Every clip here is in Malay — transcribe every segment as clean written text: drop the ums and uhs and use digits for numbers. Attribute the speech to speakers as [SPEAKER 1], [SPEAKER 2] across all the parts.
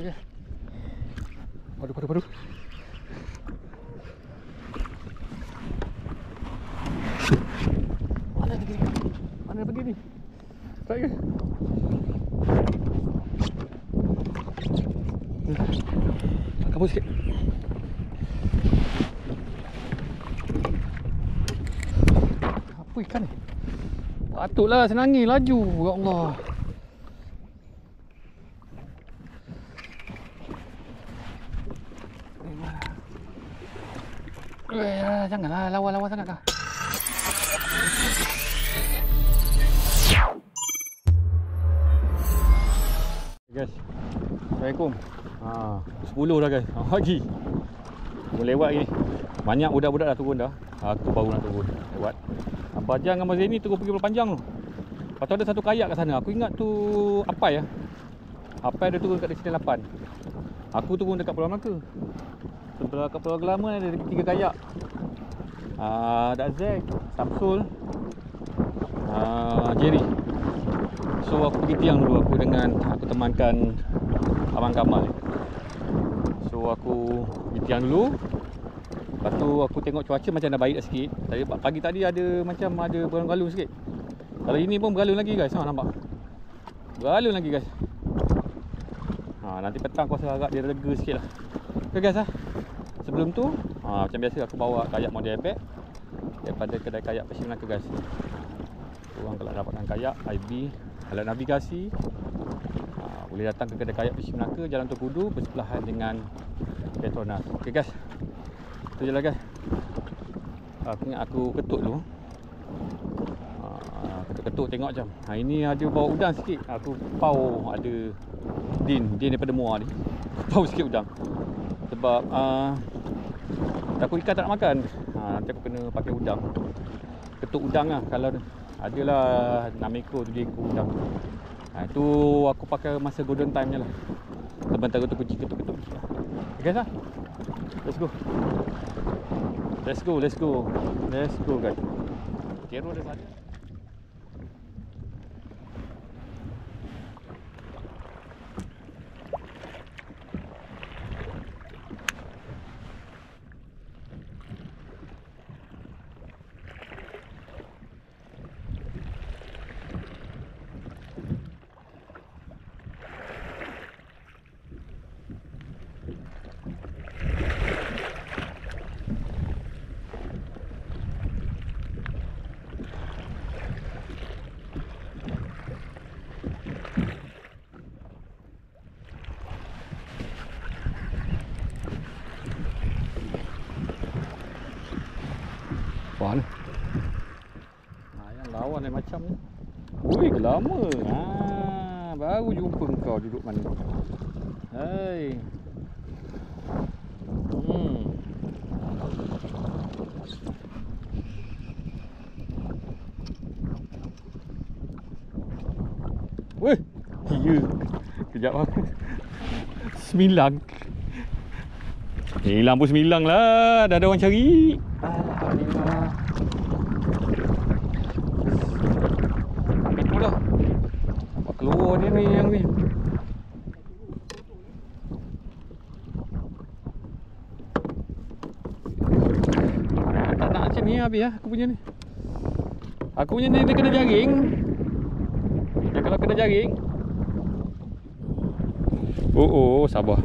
[SPEAKER 1] Okay. Padu. Mana pergi ni? Tak ke? Kabur sikit. Apa ikan ni? Patutlah senangi laju. Ya Allah. Janganlah lawan-lawan sangat kah. Guys, Assalamualaikum. 10 dah guys. Pagi. Aku lewat ni. Banyak budak-budak dah turun dah. Aku baru nak turun. Lewat. Abang Jang dengan Abang Zaini turun pergi Pulau Panjang tu. Lepas tu ada satu kayak kat sana. Aku ingat tu Apai ya. Apai dia turun kat Destinasi 8. Aku turun dekat Pulau Melaka. Sebelah kat Pulau Gelama ada 3 kayak. Ada Zack, Samsul, Jerry. So aku pergi tiang dulu. Aku temankan Abang Kamal. So aku pergi tiang dulu. Lepas tu aku tengok cuaca macam dah baik dah sikit. Pagi tadi ada macam ada bergalung-galung sikit. Kalau ini pun bergalung lagi guys. Nampak? Bergalung lagi guys. Nanti petang aku rasa agak dia rega sikit lah. Okay guys sebelum tu macam biasa aku bawa kayak model airbag daripada kedai kayak Pasir Melaka guys. Korang kalau dapatkan kayak IB alat navigasi, boleh datang ke kedai kayak Pasir Melaka, Jalan Tukudu bersebelahan dengan Petronas. Ok guys, itu je lah guys. Aku ingat aku ketuk dulu. Ketuk-ketuk tengok macam ini ada bau udang sikit. Aku pau ada din daripada muar ni. Pau sikit udang. Sebab takut ikan tak nak makan. Nanti aku kena pakai udang. Ketuk udang lah. Kalau adalah 6 ekor 7 ekor udang. Itu aku pakai masa golden time je lah. Sebentar tu kunci ketuk-ketuk. Okay guys Let's go guys. Kero dah sana. Wah ni. Yang lawan ni macam ni. Ui, lama. Baru jumpa kau duduk mana. Hai. Weh, ya. Kejap lah. 9. Lampu 9 lah. Dah ada orang cari. Alhamdulillah. Itulah. Nampak keluar dia ni yang ni. Tak nak macam ni habis lah aku punya ni. Aku punya ni dia kena jaring. Dan kalau kena jaring. Oh, sabar.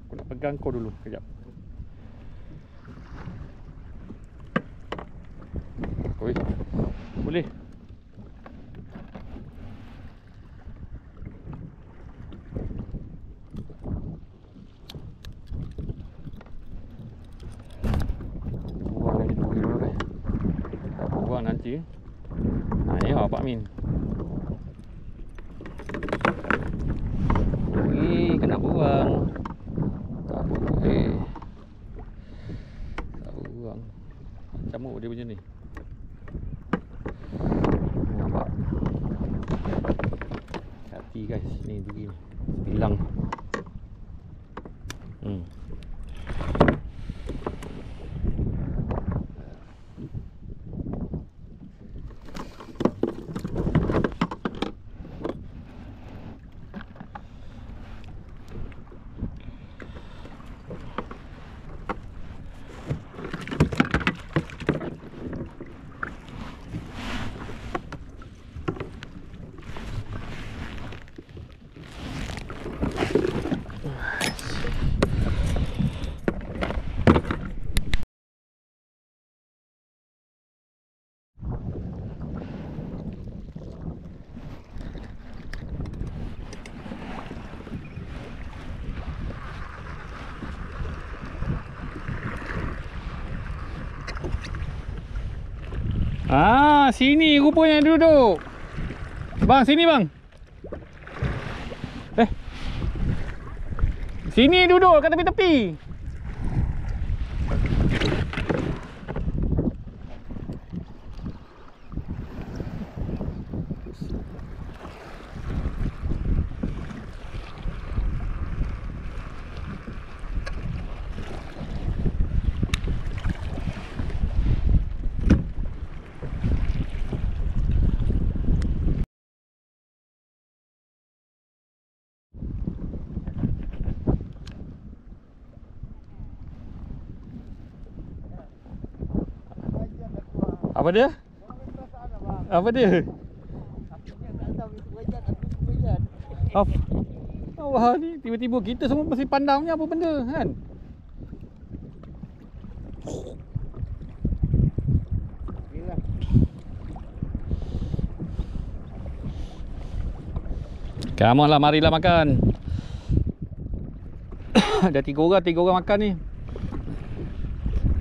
[SPEAKER 1] Aku nak pegang kau dulu kejap. Oi. Boleh. Buang lagi dulu dah. Buang nanti. Ya Pak Min. Kena buang. Tak boleh. Tak buang. Camuk dia punya ni. Nampak. Hati guys, ni begini. Bilang. Ah, sini rupanya duduk. Bang, sini bang. Sini duduk kat tepi-tepi. Apa dia? Apa dia? Wah ni tiba-tiba kita semua mesti pandangnya apa benda kan? Come on lah, marilah makan. Dah 3 orang makan ni.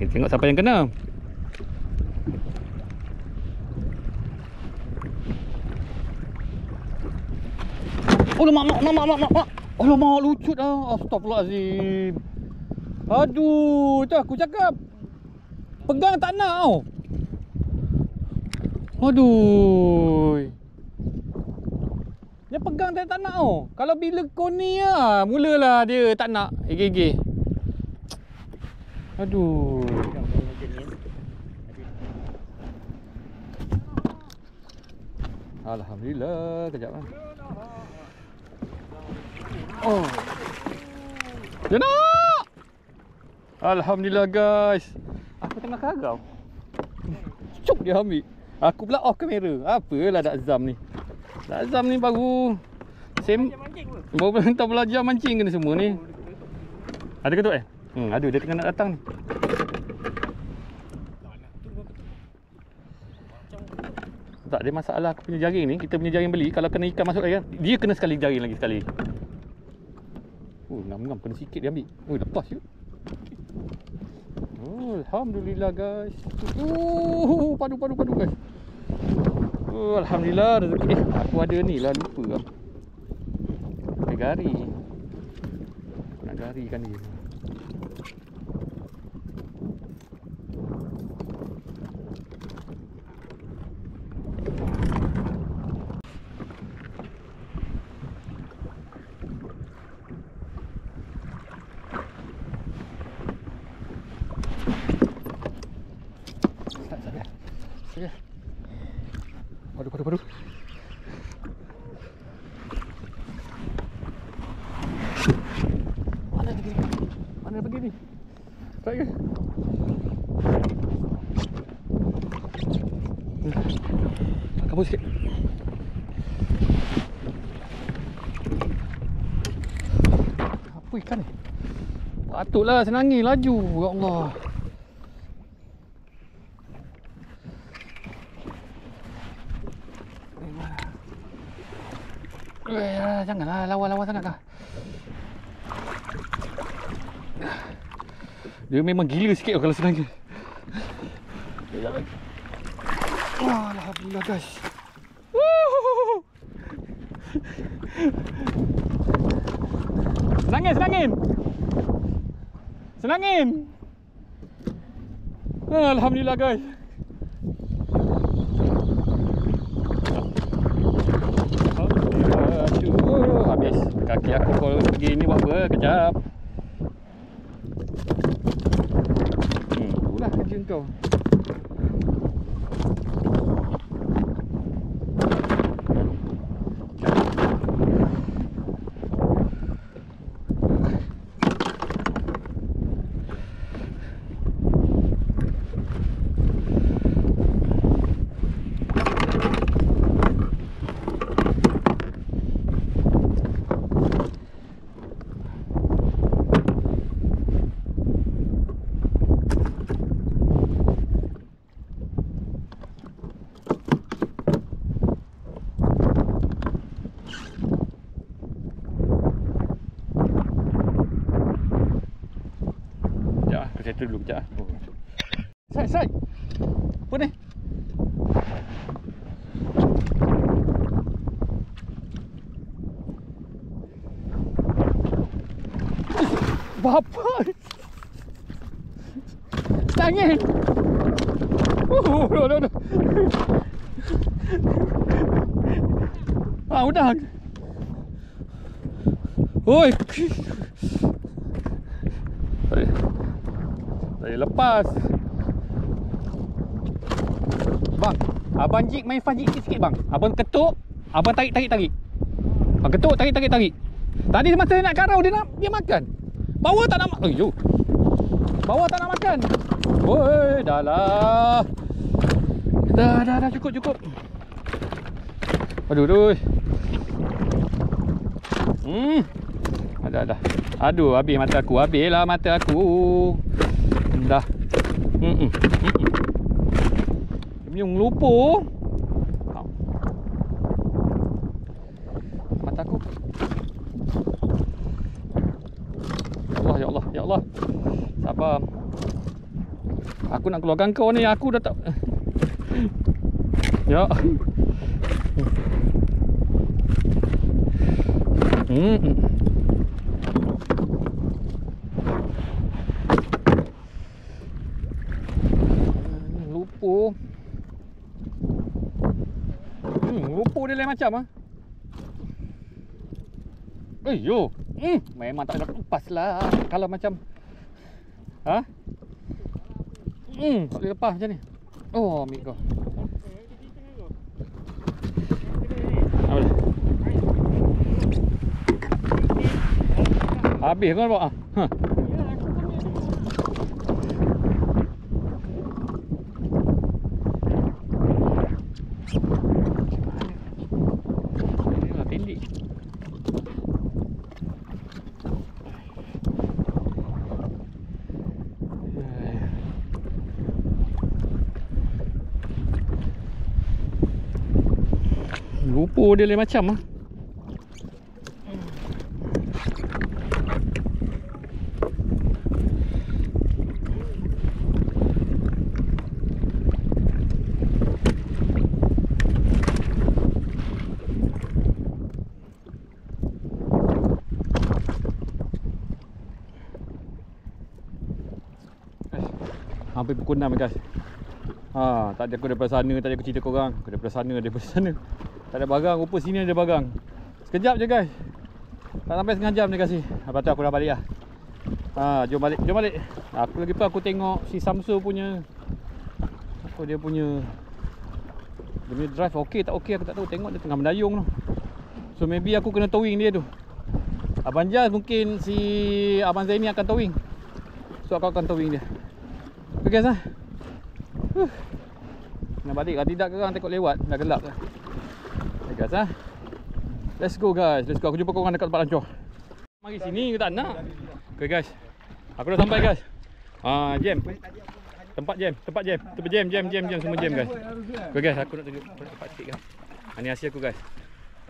[SPEAKER 1] Kita tengok siapa yang kena. Oh, mak. Alamak, lucut ah. Astagfirullahalazim. Aduh, tu aku cakap. Pegang tak nak tau. Aduh. Dia pegang tak nak tau. Kalau bila kau ni lah, mulalah dia tak nak. Gigih. Aduh. Alhamdulillah, kejap lah. Oh. Dia nak. Alhamdulillah guys. Aku tengah karau. Cuk dia ambil. Aku pula off kamera. Apalah Dak Zam ni. Dak Zam ni baru baru entah belajar mancing kena semua ni. Ada ketuk ada, dia tengah nak datang ni. Tak, dia masalah aku punya jaring ni. Kita punya jaring beli, kalau kena ikan masuk air, dia kena sekali jaring lagi sekali. Ngam-ngam kena sikit dia ambil. Lepas je. Alhamdulillah guys. Padu guys. Alhamdulillah rezeki. Aku ada ni lah, lupa lah. Ada gari. Nak garikan dia. Padu. Mana pergi ni? Tak ke? Kabur sikit. Apa ikan ni? Patutlah senangi laju. Ya Allah. Janganlah lawan-lawan sangat kah. Dia memang gila sikit kalau senang. Alhamdulillah guys. Senangin. Alhamdulillah guys. Habis kaki aku kalau pergi ni buat apa? Kejap. Itulah kerja kau. Saya dulu kejap. Sai. Apa ni? Bapa. Angin. No. Udang. Oi. Saya lepas. Bang, abang jig main fast jig sikit bang. Abang ketuk, abang tarik. Abang ketuk, tarik. Tadi masa dia nak karau, dia makan. Bawah tak nak makan. Yo. Bawah tak nak makan. Oi, dah lah. Dah cukup. Aduh. Ada. Aduh, habis mata aku. Habislah mata aku. Dah. Menyung lupa. Mata aku. Ya Allah. Sabar. Aku nak keluarkan kau ni. Aku dah tak. Ya. Lupa. Lupa dia lain macam ah. Yo. Memang tak boleh lepas lah. Kalau macam tak boleh lepas macam ni. Oh, ambil kau. Habis kau nampak ah. Inilah pendek. Lupa dia lain macam ah. Hampir pukul 6 guys. Tadi aku daripada sana, tadi aku cerita korang. Aku daripada sana. Tak ada barang, rupa sini ada barang. Sekejap je guys. Tak sampai setengah jam dia kasih. Lepas tu aku dah balik lah. Jom balik. Aku lagi pun aku tengok si Samsung punya. Dia punya drive okey tak okey aku tak tahu. Tengok dia tengah mendayung tu. So maybe aku kena towing dia tu. Abang Jaz mungkin si Abang Zaini akan towing. So aku akan towing dia. Okay guys lah. Nak balik lah. Tidak ke orang tengok lewat. Dah gelap lah. Okay guys lah. Let's go guys. Aku jumpa korang dekat tempat lancor. Mari sini ke tak nak. Okay guys. Aku dah sampai guys. Jam. Tempat jam. Jam. Semua jam guys. Okay guys. Aku nak tunjuk tempat sikit guys. Ini hasil aku guys.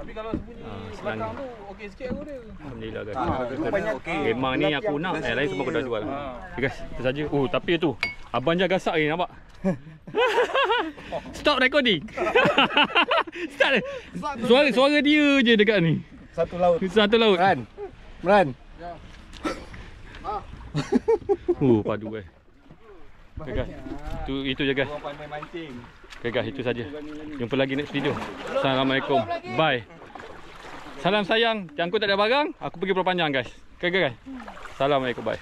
[SPEAKER 2] Tapi kalau sembunyi belakang tu okey sikit aku dia.
[SPEAKER 1] Alhamdulillah guys.
[SPEAKER 2] Banyak okey.
[SPEAKER 1] Memang ni aku nak. Lain semua aku dah jual. Okay guys. Itu saja. Tapi tu. Abang Jaz gasak ni nampak. Stop recording. Start. Suara dia je dekat ni.
[SPEAKER 2] Satu laut.
[SPEAKER 3] Meran.
[SPEAKER 2] Ya.
[SPEAKER 1] Padu guys. Okay guys. Itu je guys.
[SPEAKER 2] Orang pandai mancing.
[SPEAKER 1] Okay guys, itu saja. Jumpa lagi next video. Assalamualaikum. Bye. Salam sayang. Jangkut tak ada barang, aku pergi Pulau Panjang guys. Okay guys. Assalamualaikum. Bye.